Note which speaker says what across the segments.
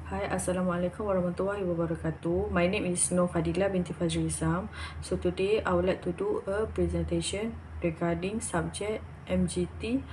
Speaker 1: Hai, Assalamualaikum warahmatullahi wabarakatuh. My name is Nur Fadila binti Fajri Isam. So today I would like to do a presentation regarding subject MGT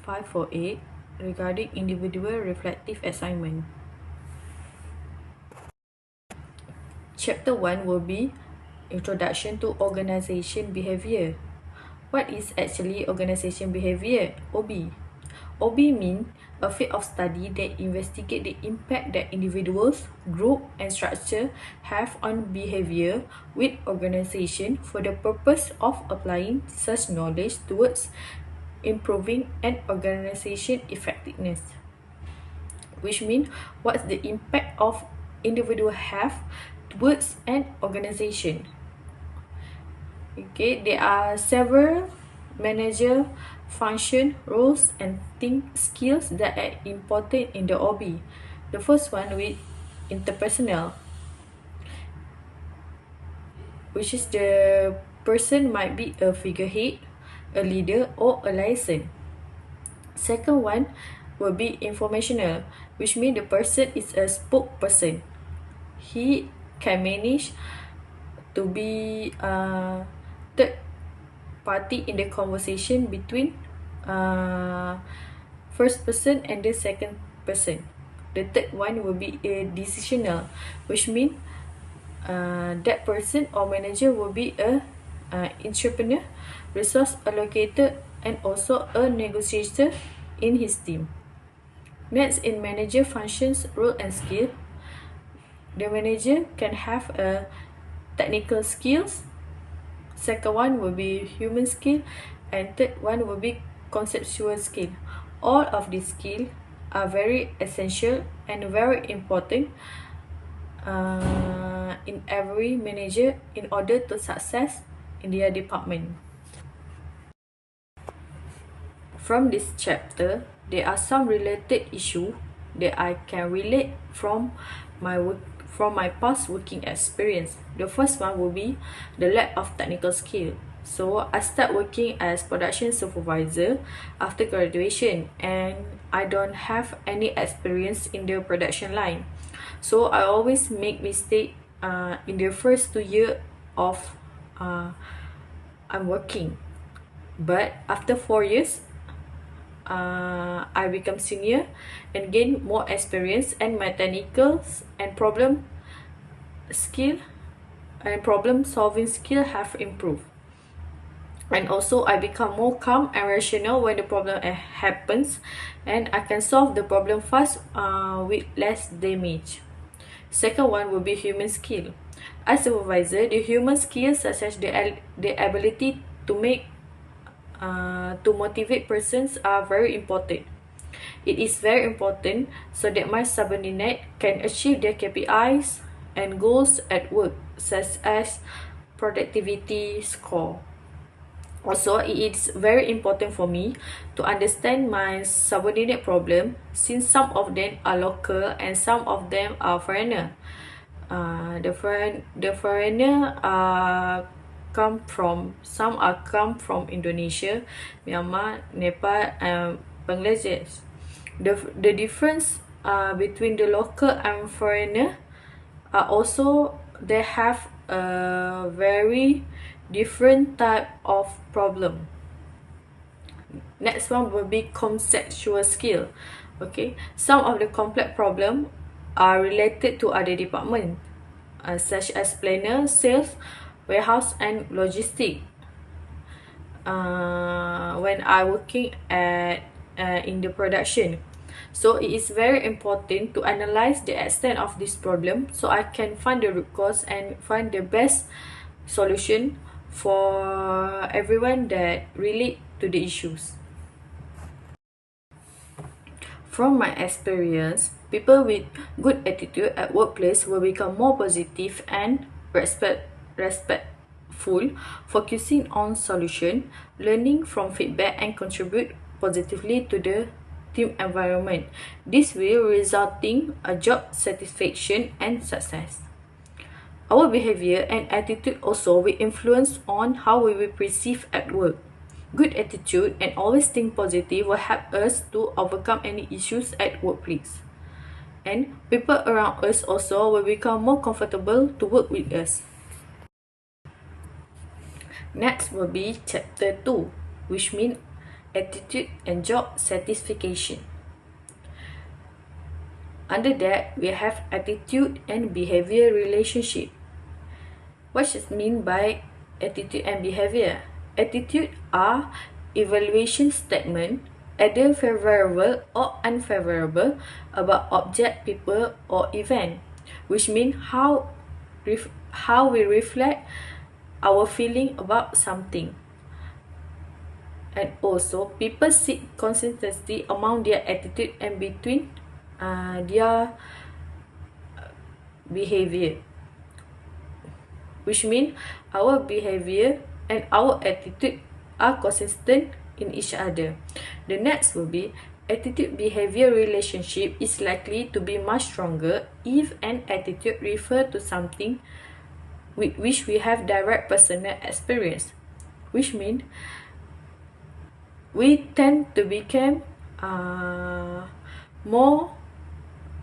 Speaker 1: 548 regarding individual reflective assignment. Chapter 1 will be Introduction to Organization Behavior. What is actually organization behavior, OB? OB means a field of study that investigate the impact that individuals, group, and structure have on behavior with organization for the purpose of applying such knowledge towards improving an organization effectiveness. Which means what's the impact of individual have towards an organization. Okay, there are several manager function, roles, and think skills that are important in the OB. The first one with interpersonal, which is the person might be a figurehead, a leader, or a liaison. Second one will be informational, which means the person is a spokesperson. He can manage to be third party in the conversation between first person and the second person. The third one will be a decisional, which means that person or manager will be a entrepreneur, resource allocator, and also a negotiator in his team. Next, in manager functions, role, and skill, the manager can have a technical skills. Second one will be human skill, and third one will be conceptual skill. All of these skills are very essential and very important in every manager in order to success in their department. From this chapter, there are some related issues that I can relate from my past working experience. The first one will be the lack of technical skill. So I start working as production supervisor after graduation, and I don't have any experience in the production line. So I always make mistake in the first 2 years of I'm working. But after 4 years, I become senior and gain more experience, and my technicals and problem solving skill have improved. And also I become more calm and rational when the problem happens, and I can solve the problem fast with less damage. Second one will be human skill. As supervisor, the human skills such as the ability to motivate persons are very important. It is very important so that my subordinate can achieve their KPIs and goals at work, such as productivity score. Also, it is very important for me to understand my subordinate problem, since some of them are local and some of them are foreigner. The foreigner come from Indonesia, Myanmar, Nepal, and Bangladesh. The difference between the local and foreigner are also they have a very different type of problem. Next one will be conceptual skill. Okay, some of the complex problem are related to other departments, such as planner, sales, warehouse, and logistic. When I working in the production, so it is very important to analyze the extent of this problem so I can find the root cause and find the best solution for everyone that relate to the issues. From my experience, people with good attitude at workplace will become more positive and respectful, focusing on solution, learning from feedback, and contribute positively to the team environment. This will result in a job satisfaction and success. Our behavior and attitude also will influence on how we will perceive at work. Good attitude and always think positive will help us to overcome any issues at workplace. and people around us also will become more comfortable to work with us. Next will be chapter 2, which means attitude and job satisfaction. Under that, we have attitude and behavior relationship. What does it mean by attitude and behavior? Attitude are evaluation statement, either favorable or unfavorable, about object, people, or event, which means how we reflect our feeling about something. And also, people seek consistency among their attitude and between their behavior, which means our behavior and our attitude are consistent in each other. The next will be attitude-behavior relationship is likely to be much stronger if an attitude refers to something with which we have direct personal experience, which means we tend to become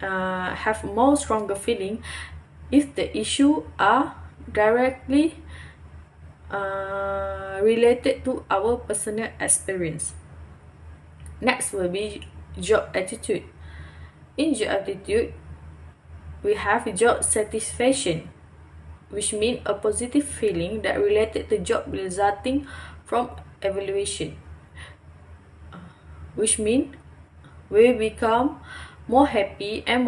Speaker 1: have more stronger feeling if the issue are directly related to our personal experience. Next will be job attitude. In job attitude, we have job satisfaction, which means a positive feeling that related to job resulting from evaluation, which means we become more happy and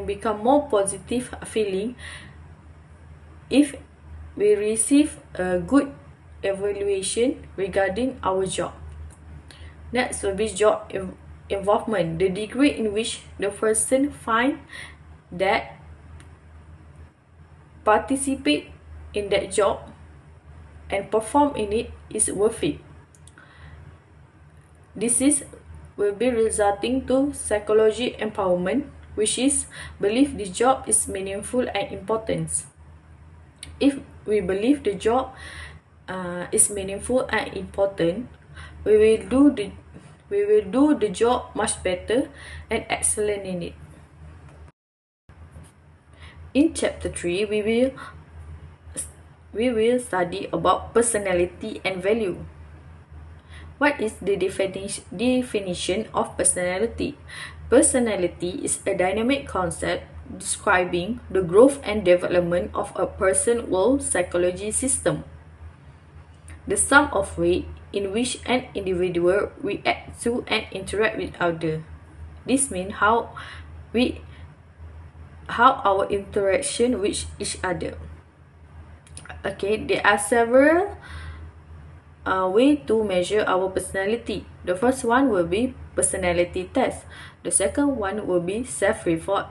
Speaker 1: become more positive feeling if we receive a good evaluation regarding our job. Next will be job involvement, the degree in which the person find that participate in that job and perform in it is worth it. This will be resulting to psychology empowerment, which is believe the job is meaningful and important. If we believe the job is meaningful and important, we will do the job much better and excellent in it. In chapter 3, we will study about personality and value. What is the definition of personality? Personality is a dynamic concept describing the growth and development of a person's whole psychology system. The sum of ways in which an individual reacts to and interact with others. This means how our interaction with each other. Okay, there are several way to measure our personality. The first one will be personality test. The second one will be self-report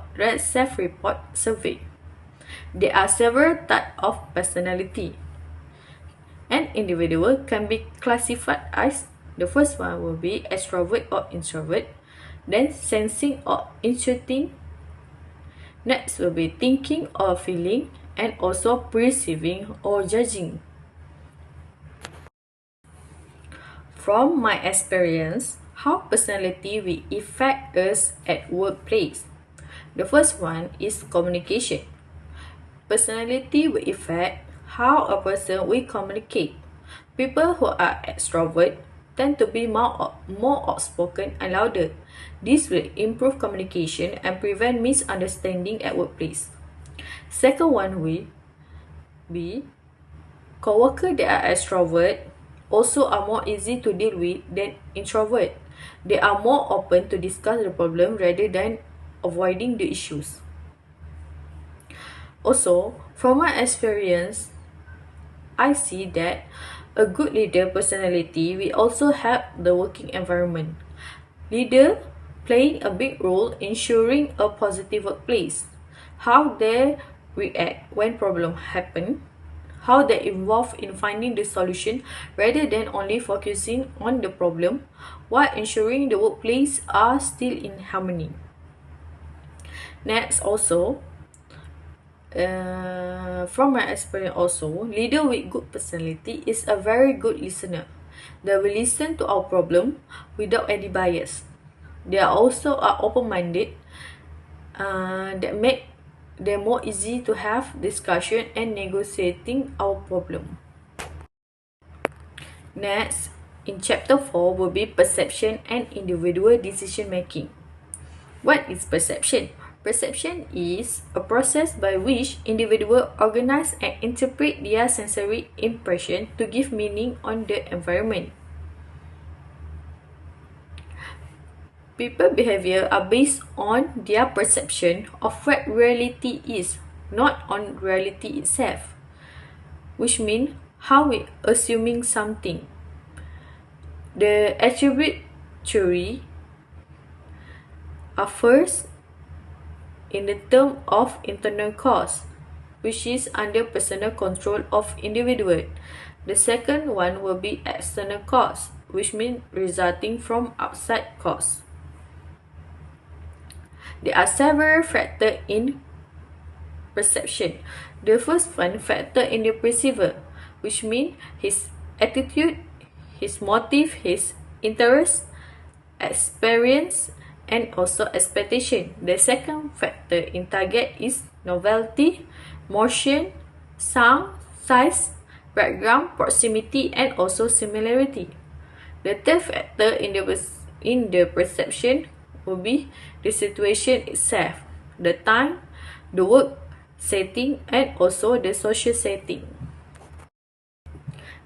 Speaker 1: survey. There are several types of personality. An individual can be classified as, the first one will be extrovert or introvert, then sensing or intuiting. Next will be thinking or feeling, and also perceiving or judging. From my experience, how personality will affect us at workplace. The first one is communication. Personality will affect how a person will communicate. People who are extrovert tend to be more outspoken and louder. This will improve communication and prevent misunderstanding at workplace. Second one will be coworkers that are extrovert also are more easy to deal with than introvert. They are more open to discuss the problem rather than avoiding the issues. Also, from my experience, I see that a good leader personality will also help the working environment. Leader playing a big role ensuring a positive workplace. How they react when problems happen, how they involve in finding the solution rather than only focusing on the problem, while ensuring the workplace are still in harmony. Next, also, from my experience also, leader with good personality is a very good listener. They will listen to our problem without any bias. They are also open-minded that make them more easy to have discussion and negotiating our problem. Next, in chapter 4 will be perception and individual decision making. What is perception? Perception is a process by which individuals organize and interpret their sensory impression to give meaning on the environment. People behavior are based on their perception of what reality is, not on reality itself, which means how we assuming something. The attribute theory are first in the term of internal cause, which is under personal control of individual. The second one will be external cause, which means resulting from outside cause. There are several factors in perception. The first one factor in the perceiver, which means his attitude, his motive, his interest, experience, and also expectation. The second factor in target is novelty, motion, sound, size, background, proximity, and also similarity. The third factor in the perception will be the situation itself, the time, the work setting, and also the social setting.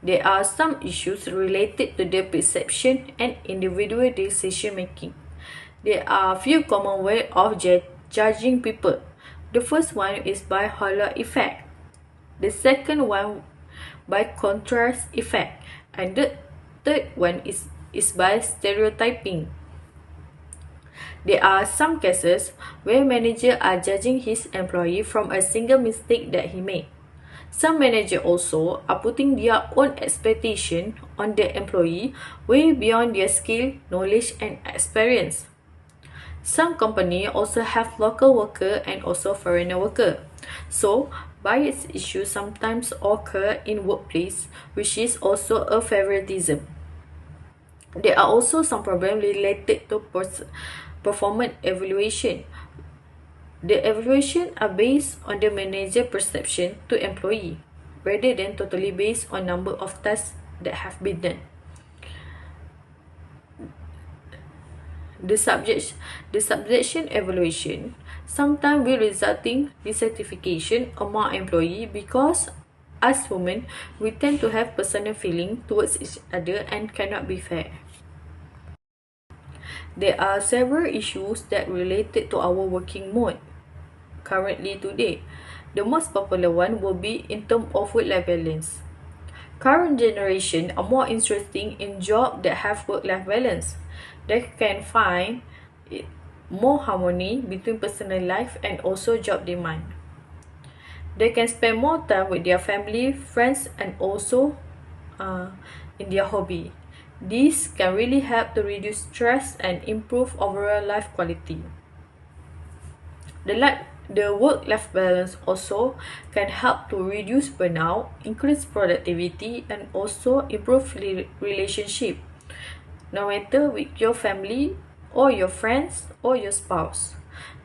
Speaker 1: There are some issues related to the perception and individual decision making. There are a few common ways of judging people. The first one is by halo effect. The second one by contrast effect. And the third one is by stereotyping. There are some cases where managers are judging his employee from a single mistake that he made. Some managers also are putting their own expectation on the employee way beyond their skill, knowledge, and experience. Some companies also have local worker and also foreigner worker. So, bias issues sometimes occur in workplace, which is also a favoritism. There are also some problems related to performance evaluation. The evaluation are based on the manager perception to employee, rather than totally based on number of tasks that have been done. The subjection evaluation sometimes will result in dissatisfaction among employees because as women, we tend to have personal feeling towards each other and cannot be fair. There are several issues that related to our working mode currently today. The most popular one will be in terms of work-life balance. Current generation are more interested in jobs that have work-life balance. They can find more harmony between personal life and also job demand. They can spend more time with their family, friends, and also in their hobby. This can really help to reduce stress and improve overall life quality. The work-life balance also can help to reduce burnout, increase productivity, and also improve relationship, no matter with your family or your friends or your spouse.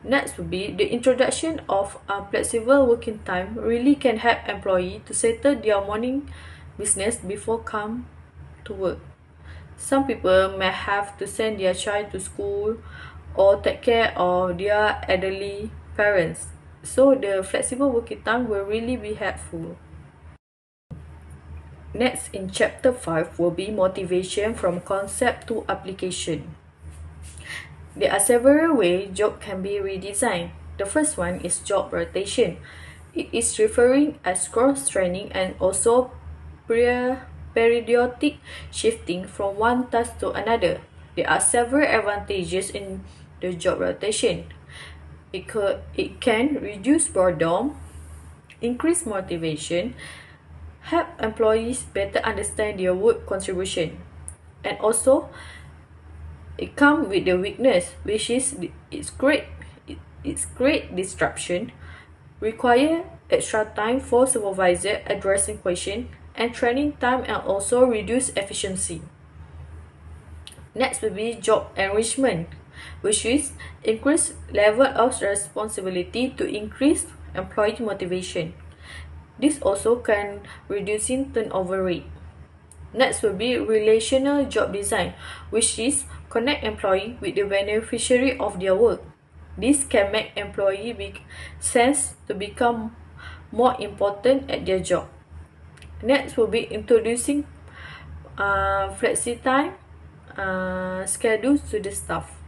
Speaker 1: Next would be the introduction of a flexible working time really can help employees to settle their morning business before come to work. Some people may have to send their child to school or take care of their elderly parents. So the flexible working time will really be helpful. Next in chapter 5 will be motivation from concept to application. There are several ways job can be redesigned. The first one is job rotation. It is referring as cross-training and also periodic shifting from one task to another. There are several advantages in the job rotation. It can reduce boredom, increase motivation, help employees better understand their work contribution, and also it comes with the weakness, which is its great disruption, require extra time for supervisor addressing questions, and training time, and also reduce efficiency. Next will be job enrichment. which is increase level of responsibility to increase employee motivation. This also can reducing turnover rate. Next will be relational job design, which is connect employee with the beneficiary of their work. This can make employee sense to become more important at their job. Next will be introducing flexi time schedules to the staff.